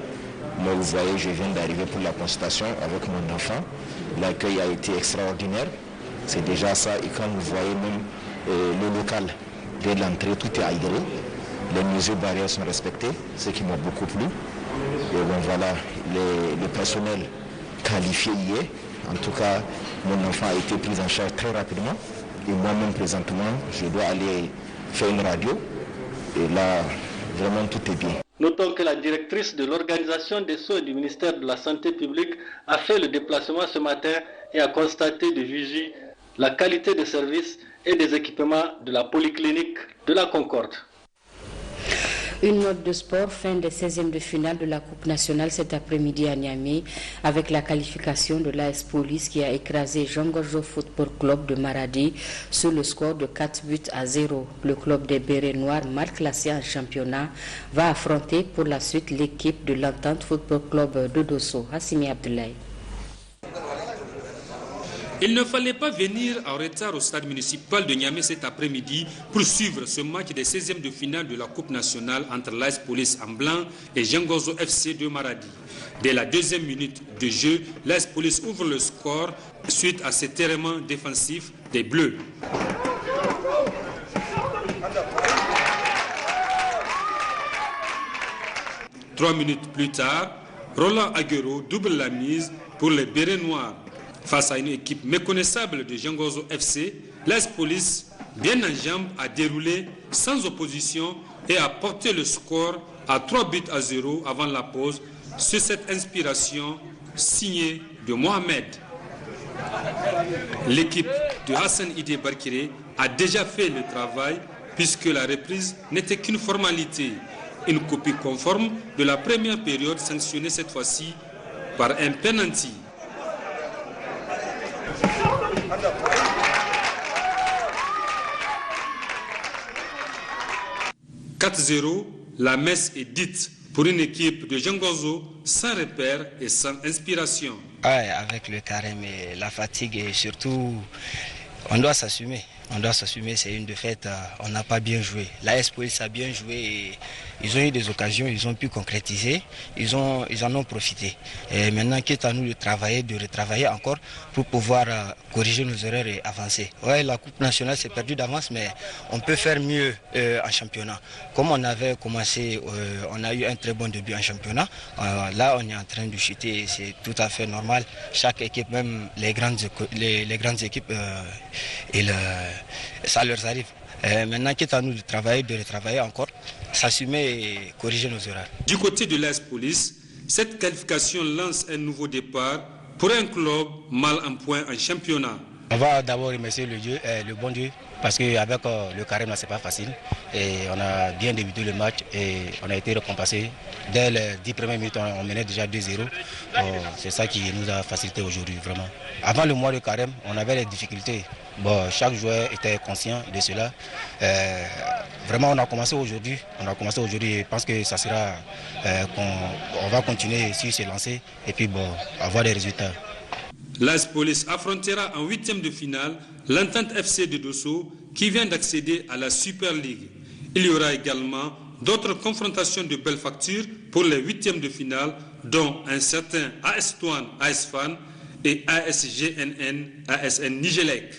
moi vous voyez, je viens d'arriver pour la consultation avec mon enfant. L'accueil a été extraordinaire, c'est déjà ça, et quand vous voyez même le local, dès l'entrée, tout est aéré, les mesures barrières sont respectées, ce qui m'a beaucoup plu. Et bon voilà, le personnel qualifié y est. En tout cas, mon enfant a été pris en charge très rapidement. Et moi-même, présentement, je dois aller faire une radio. Et là, vraiment, tout est bien. Notons que la directrice de l'organisation des soins du ministère de la Santé publique a fait le déplacement ce matin et a constaté de visu la qualité des services et des équipements de la Polyclinique de la Concorde. Une note de sport, fin des 16e de finale de la Coupe nationale cet après-midi à Niamey, avec la qualification de l'AS Police qui a écrasé Jean Gorgeau Football Club de Maradi sur le score de 4-0. Le club des Bérets Noirs, mal classé en championnat, va affronter pour la suite l'équipe de l'Entente Football Club de Dosso. Hassimi Abdoulaye. Il ne fallait pas venir en retard au stade municipal de Niamey cet après-midi pour suivre ce match des 16e de finale de la Coupe nationale entre l'AS Police en blanc et Jangozo FC de Maradi. Dès la deuxième minute de jeu, l'AS Police ouvre le score suite à cet errement défensif des Bleus. 3 minutes plus tard, Roland Aguero double la mise pour les bérets noirs. Face à une équipe méconnaissable de Jangozo FC, l'AS Police, bien en jambes, a déroulé sans opposition et a porté le score à 3-0 avant la pause sur cette inspiration signée de Mohamed. L'équipe de Hassan Idé Barkiré a déjà fait le travail puisque la reprise n'était qu'une formalité. Une copie conforme de la première période sanctionnée cette fois-ci par un penalty. « 4-0, la messe est dite pour une équipe de Jangozo sans repère et sans inspiration. » Ouais, avec le carême et la fatigue et surtout, on doit s'assumer. On doit s'assumer, c'est une défaite, on n'a pas bien joué. L'AS Police a bien joué et ils ont eu des occasions, ils ont pu concrétiser, ils en ont profité. Et maintenant, quitte à nous de travailler, de retravailler encore pour pouvoir corriger nos erreurs et avancer. Ouais, la Coupe nationale s'est perdue d'avance, mais on peut faire mieux en championnat. Comme on avait commencé, on a eu un très bon début en championnat. Là, on est en train de chuter et c'est tout à fait normal. Chaque équipe, même les grandes équipes, ça leur arrive. Maintenant, quitte à nous de travailler, de retravailler encore, s'assumer et corriger nos erreurs. Du côté de l'AS Police, cette qualification lance un nouveau départ pour un club mal en point en championnat. On va d'abord remercier le bon Dieu, parce qu'avec le carême, c'est pas facile. Et on a bien débuté le match et on a été récompensé. Dès les 10 premières minutes, on menait déjà 2-0. C'est ça qui nous a facilité aujourd'hui, vraiment. Avant le mois de carême, on avait des difficultés. Bon, chaque joueur était conscient de cela. Vraiment, on a commencé aujourd'hui. Je pense que ça sera on va continuer sur se lancer et puis avoir des résultats. L'AS Police affrontera en 8e de finale l'Entente FC de Dosso qui vient d'accéder à la Super League. Il y aura également d'autres confrontations de belle facture pour les 8e de finale, dont un certain AS Touane, AS Fan et ASGNN, ASN Nigelec.